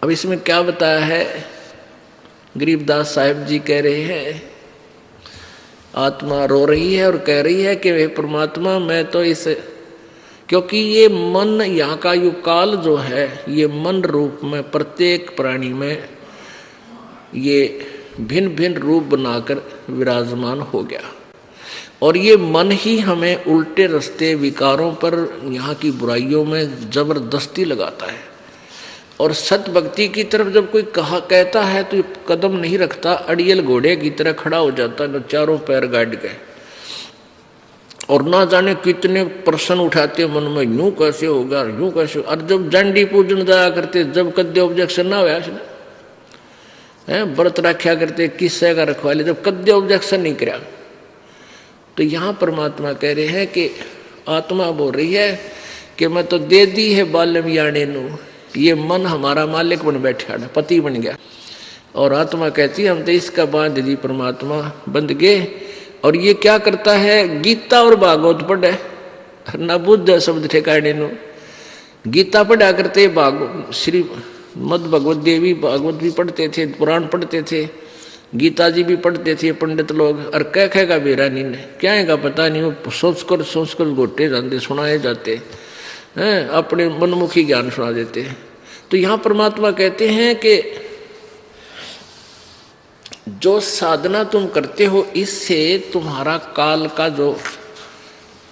अब इसमें क्या बताया है, गरीबदास साहिब जी कह रहे हैं, आत्मा रो रही है और कह रही है कि वे परमात्मा मैं तो इस, क्योंकि ये मन यहाँ का यु काल जो है ये मन रूप में प्रत्येक प्राणी में ये भिन्न भिन्न रूप बनाकर विराजमान हो गया, और ये मन ही हमें उल्टे रास्ते विकारों पर यहाँ की बुराइयों में जबरदस्ती लगाता है। और सत भक्ति की तरफ जब कोई कहता है तो कदम नहीं रखता, अड़ियल घोड़े की तरह खड़ा हो जाता है, चारों पैर गाड़ के, और ना जाने कितने प्रश्न उठाते मन में, यूं कैसे होगा, यूं कैसे। और जब जंडी पूजन जाया करते, जब कद्य ऑब्जेक्शन ना हुआ है, व्रत रखा करते, किस्से का रखवाले, जब कद्य ऑब्जेक्शन नहीं कराया, तो यहाँ परमात्मा कह रहे हैं कि आत्मा बोल रही है कि मैं तो दे दी है बाल्यम याने नू, ये मन हमारा मालिक बन बैठा, पति बन गया। और आत्मा कहती है हम तो इसका बांध दी परमात्मा बंध गए। और ये क्या करता है, गीता और भागवत पढ़े, न बुद्ध शब्द ठेकाने नो, गीता पढ़ा करते, श्री मद भगवत देवी भागवत भी पढ़ते थे, पुराण पढ़ते थे, गीता जी भी पढ़ते थे पंडित लोग। और कह कहेगा बेरा नहीं ने क्या है पता नहीं, वो सोच कर गोटे जाते, सुनाए जाते हैं, अपने मनमुखी ज्ञान सुना देते हैं। तो यहाँ परमात्मा कहते हैं कि जो साधना तुम करते हो इससे तुम्हारा काल का जो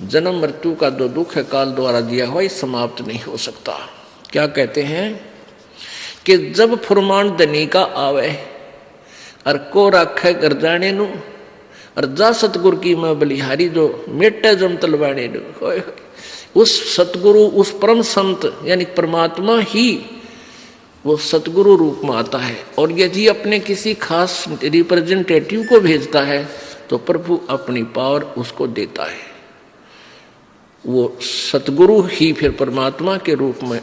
जन्म मृत्यु का जो दुख है काल द्वारा दिया हुआ, ये समाप्त नहीं हो सकता। क्या कहते हैं कि जब फुरमान धनी का आवे और को रखे कर जाने नु, और जा सतगुरु की मैं बलिहारी जो मेटे जम तलवाने नु, उस सतगुरु उस परम संत यानी परमात्मा ही वो सतगुरु रूप में आता है। और यदि अपने किसी खास रिप्रेजेंटेटिव को भेजता है तो प्रभु अपनी पावर उसको देता है, वो सतगुरु ही फिर परमात्मा के रूप में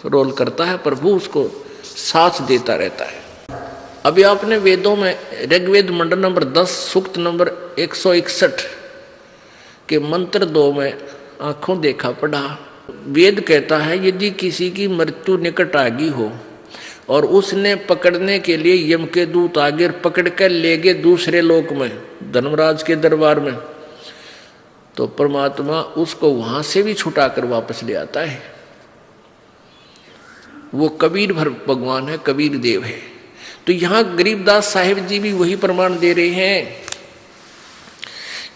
रोल करता है, प्रभु उसको साथ देता रहता है। अभी आपने वेदों में ऋग्वेद मंडल नंबर 10 सूक्त नंबर 161 के मंत्र 2 में आंखों देखा पढ़ा। वेद कहता है यदि किसी की मृत्यु निकट आ गई हो और उसने पकड़ने के लिए यम के दूत आगे पकड़ कर ले गए दूसरे लोक में धर्मराज के दरबार में, तो परमात्मा उसको वहां से भी छुटा कर वापस ले आता है। वो कबीर भगवान है, कबीर देव है। तो यहां गरीबदास साहिब जी भी वही प्रमाण दे रहे हैं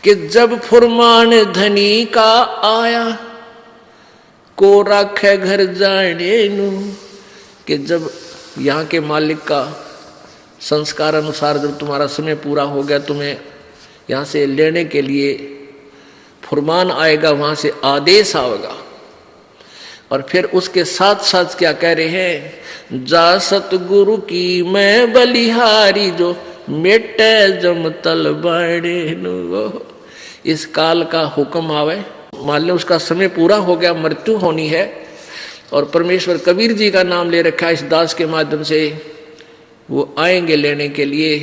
कि जब फुरमान धनी का आया को राखे घर जाने नू, कि जब यहाँ के मालिक का संस्कार अनुसार जब तुम्हारा समय पूरा हो गया, तुम्हें यहाँ से लेने के लिए फुरमान आएगा, वहाँ से आदेश आएगा। और फिर उसके साथ साथ क्या कह रहे हैं, जा सतगुरु की मैं बलिहारी जो मेटे जम तल बाड़े नु। इस काल का हुक्म आवे, मान लो उसका समय पूरा हो गया, मृत्यु होनी है, और परमेश्वर कबीर जी का नाम ले रखा है इस दास के माध्यम से, वो आएंगे लेने के लिए।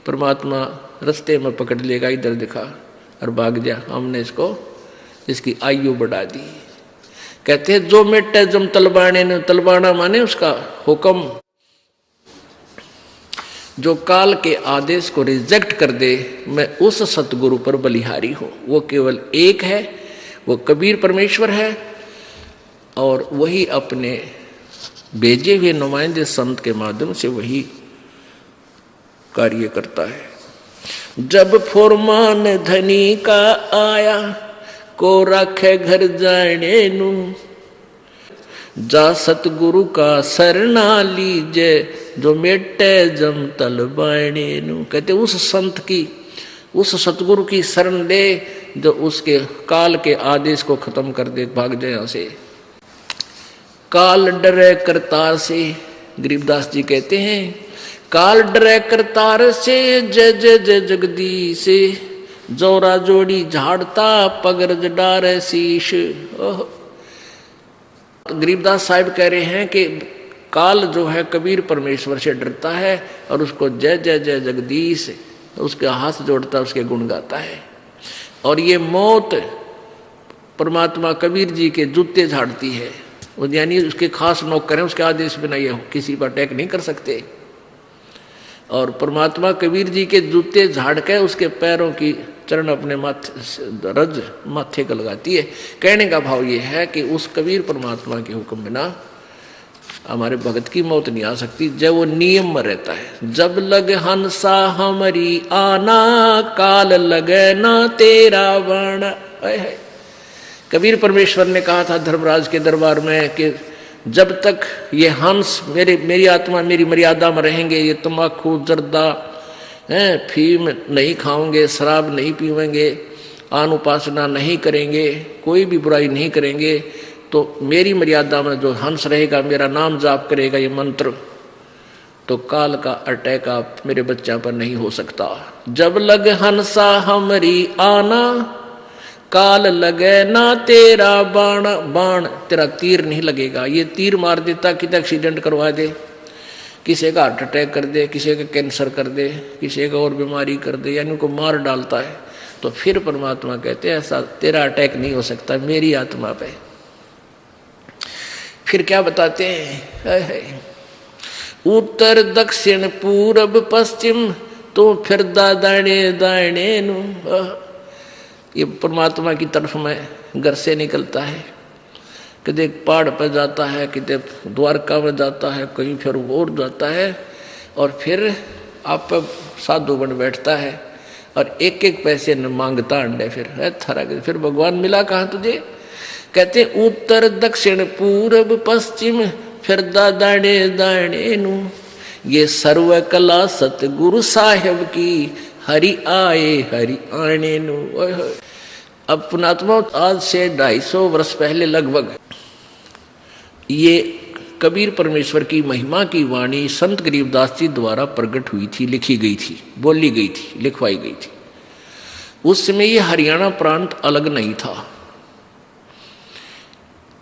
परमात्मा रास्ते में पकड़ लेगा, इधर दिखा और भाग जा, हमने इसको इसकी आयु बढ़ा दी। कहते हैं जो मेटे जम तलबाने ने, तलबाना माने उसका हुक्म, जो काल के आदेश को रिजेक्ट कर दे, मैं उस सतगुरु पर बलिहारी हूं। वो केवल एक है, वो कबीर परमेश्वर है, और वही अपने भेजे हुए नुमाइंदे संत के माध्यम से वही कार्य करता है। जब फुरमान धनी का आया को रखे घर जाने नू, जा सतगुरु का शरणा लीजे जो मेटे जम तल बाणे नू। कहते उस संत की, उस सतगुरु की शरण ले जो उसके काल के आदेश को खत्म कर दे, भाग जाए यहां से। काल डरे करतार से, गरीबदास जी कहते हैं काल डरे करतार से, जय जय जय जगदीश से, जोरा जोड़ी झाड़ता पगरज डारे शीश। गरीबदास साहिब कह रहे हैं कि काल जो है कबीर परमेश्वर से डरता है और उसको जय जय जय जगदीश, उसके हाथ जोड़ता, उसके गुण गाता है। और ये मौत परमात्मा कबीर जी के जूते झाड़ती है, वो यानी उसके खास नौकर हैं, उसके आदेश बिना ये किसी पर अटैक नहीं कर सकते। और परमात्मा कबीर जी के जूते झाड़ के उसके पैरों की चरण अपने माथे रज माथे को लगाती है। कहने का भाव ये है कि उस कबीर परमात्मा के हुक्म बिना हमारे भगत की मौत नहीं आ सकती, जब वो नियम में रहता है। जब लग हंसा हमारी आना, काल लगे ना तेरा बाणा। कबीर परमेश्वर ने कहा था धर्मराज के दरबार में कि जब तक ये हंस मेरी आत्मा मेरी मर्यादा में रहेंगे, ये तम्बाकू जर्दा फीम नहीं खाओगे, शराब नहीं पीवेंगे, आन उपासना नहीं करेंगे, कोई भी बुराई नहीं करेंगे, तो मेरी मर्यादा में जो हंस रहेगा, मेरा नाम जाप करेगा, ये मंत्र, तो काल का अटैक आप मेरे बच्चा पर नहीं हो सकता। जब लग हंसा हमारी आना, काल लगे ना तेरा बाण। बाण तेरा तीर नहीं लगेगा। ये तीर मार देता, किसी एक्सीडेंट करवा दे, किसी का हार्ट अटैक कर दे, किसी का कैंसर कर दे, किसी का और बीमारी कर दे, यानी उनको मार डालता है। तो फिर परमात्मा कहते हैं ऐसा तेरा अटैक नहीं हो सकता मेरी आत्मा पे। फिर क्या बताते हैं, उत्तर दक्षिण पूरब पश्चिम तो फिर दाने दाने नु। ये परमात्मा की तरफ में घर से निकलता है, किधे पहाड़ पर जाता है, किधे द्वारका में जाता है, कहीं फिर और जाता है, और फिर आप साधु बन बैठता है और एक एक पैसे न मांगता अंडे। फिर भगवान मिला कहाँ तुझे? कहते उत्तर दक्षिण पूरब पश्चिम फिर दाने दाने नु। ये सर्व कला सतगुरु साहेब की, हरि आए हरि आने नु। अब पुणात्मा आज से 250 वर्ष पहले लगभग ये कबीर परमेश्वर की महिमा की वाणी संत गरीबदास जी द्वारा प्रकट हुई थी, लिखी गई थी, बोली गई थी, लिखवाई गई थी। उस समय ये हरियाणा प्रांत अलग नहीं था।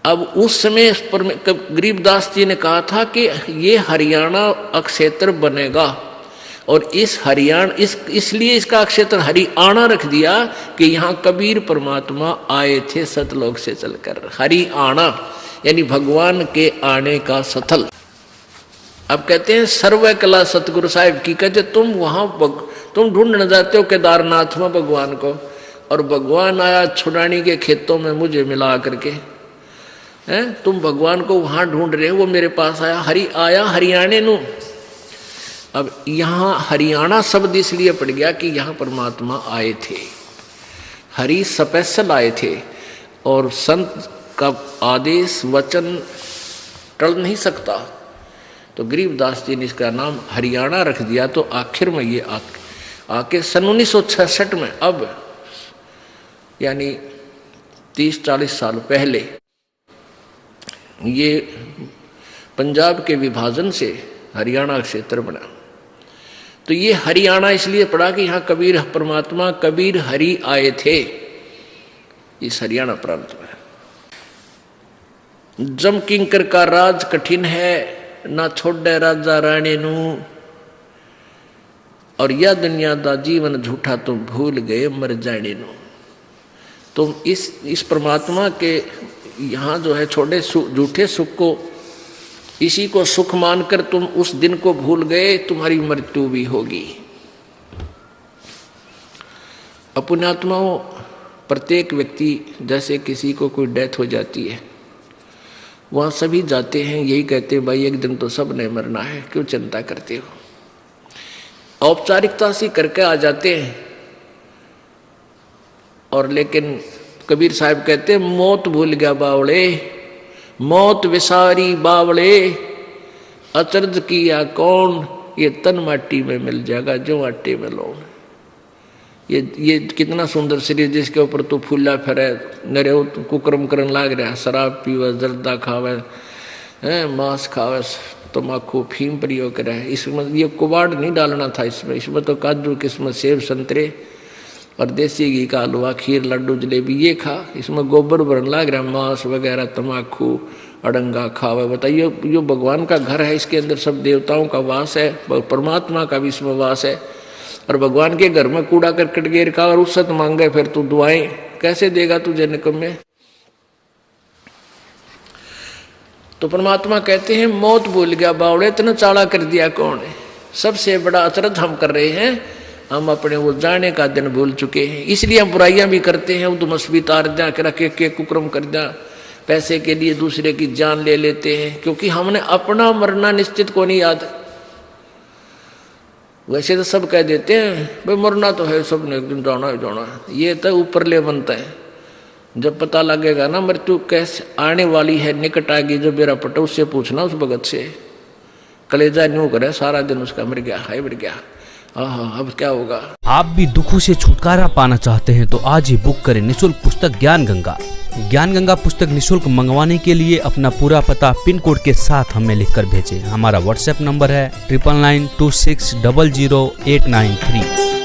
अब उस समय गरीबदास जी ने कहा था कि ये हरियाणा अक्षेत्र बनेगा, और इस हरियाणा इसलिए इसका क्षेत्र हरियाणा रख दिया कि यहाँ कबीर परमात्मा आए थे सतलोक से चलकर। हरियाणा यानी भगवान के आने का स्थल। अब कहते हैं सर्व कला सतगुरु साहिब की। कहते तुम वहां तुम ढूंढने जाते हो केदारनाथ में भगवान को, और भगवान आया छुड़ानी के खेतों में मुझे मिला करके। तुम भगवान को वहां ढूंढ रहे हो, वो मेरे पास आया हरियाणे नु। अब यहाँ हरियाणा शब्द इसलिए पड़ गया कि यहाँ परमात्मा आए थे, हरि स्पेशल आए थे, और संत का आदेश वचन टल नहीं सकता। तो गरीबदास जी ने इसका नाम हरियाणा रख दिया। तो आखिर में ये आके सन 1966 में, अब यानी 30-40 साल पहले, ये पंजाब के विभाजन से हरियाणा क्षेत्र बना। तो ये हरियाणा इसलिए पड़ा कि यहाँ कबीर परमात्मा कबीर हरि आए थे, इस हरियाणा प्रांत में। जम किंकर का राज कठिन है, ना छोड़े राजा रानी नू, और यह दुनिया दा जीवन झूठा तुम भूल गए मर जाने नू। तुम इस परमात्मा के यहाँ जो है छोटे झूठे सुख को, इसी को सुख मानकर तुम उस दिन को भूल गए, तुम्हारी मृत्यु भी होगी। अपनात्माओं, प्रत्येक व्यक्ति जैसे किसी को कोई डेथ हो जाती है, वहाँ सभी जाते हैं, यही कहते हैं भाई एक दिन तो सब ने मरना है, क्यों चिंता करते हो। औपचारिकता सी करके आ जाते हैं, और लेकिन कबीर साहब कहते हैं मौत भूल गया बावड़े, मौत विसारी बावड़े, अचरज किया कौन, ये तन माटी में मिल जाएगा जो आटे में लौन। ये कितना सुंदर शरीर जिसके ऊपर तू फूला फिरे, नरे कुकर्म करन लाग रहा, शराब पीवे, जर्दा खावे, मांस खावे, तम्बाकू फीम प्रयोग करे। इसमें ये कुबाड़ नहीं डालना था, इसमें तो काजू किस्मत सेब संतरे और देसी घी का हलवा, खीर, लड्डू, जलेबी ये खा। इसमें गोबर भरन लाग रहा, मांस वगैरह, तम्बाकू, अड़ंगा खावे। बताइए, यो भगवान का घर है, इसके अंदर सब देवताओं का वास है, परमात्मा का भी इसमें वास है। और भगवान के घर में कूड़ा करकट गिर का और रुसत मांगे, फिर तू दुआएं कैसे देगा तुझे निकम्मे। तो परमात्मा कहते हैं मौत भूल गया बावड़े, इतना चाला कर दिया कौन है। सबसे बड़ा अचरज हम कर रहे हैं, हम अपने वो जाने का दिन भूल चुके हैं। इसलिए हम बुराइयां भी करते हैं, उदमस भी तार जा के रखे के कुक्रम कर जा, पैसे के लिए दूसरे की जान ले लेते हैं, क्योंकि हमने अपना मरना निश्चित को नहीं याद। वैसे तो सब कह देते हैं भाई मरना तो है, सब ने एक दिन जाना है जाना है, ये तो ऊपर ले बनता है। जब पता लगेगा ना मृत्यु कैसे आने वाली है, निकट आएगी, जब मेरा पटा उससे पूछना, उस भगत से, कलेजा न्यू करे सारा दिन उसका, मर गया है मर गया, हाँ अब क्या होगा। आप भी दुखों से छुटकारा पाना चाहते हैं तो आज ही बुक करें निःशुल्क पुस्तक ज्ञान गंगा। ज्ञान गंगा पुस्तक निःशुल्क मंगवाने के लिए अपना पूरा पता पिन कोड के साथ हमें लिखकर भेजें। हमारा व्हाट्सएप नंबर है 9992600893।